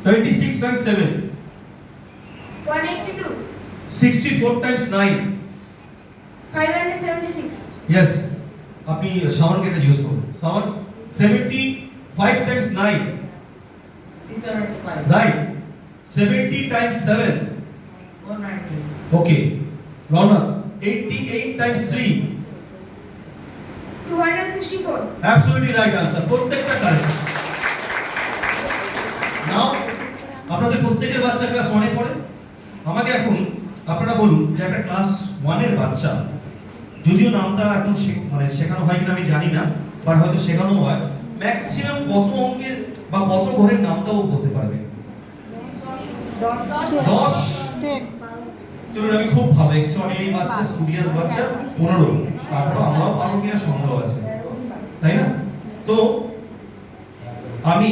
26 times 7. 182. 64 times 9. 576. Yes. আপনি শাওনকে এটা use করুন। Shaon 75 times 9. 675. Right. 70 times 7. 490. Okay. Ronald 88 times 3. 264. Absolutely right answer. প্রত্যেকটা correct. নাও আপনাদের প্রত্যেকের বাচ্চা ক্লাস 1 এ পড়ে। আমাকে এখন আপনারা বলুন যে একটা ক্লাস 1 এর বাচ্চা, যদিও নামটা এখন মানে শেখানো হয় কিনা আমি জানি না, বাট হয়তো শেখানো হয়, ম্যাক্সিমাম কত অঙ্কের বা কত ঘরের নামটাও বলতে পারবে? 10। চলুন, আমি খুব ভালো এক্সট্রাঅর্ডিনারি বাচ্চা, স্টুডিয়াস বাচ্চা 15। তারপর আমরাও পারবো কিনা সন্দেহ আছে, তাই না? তো আমি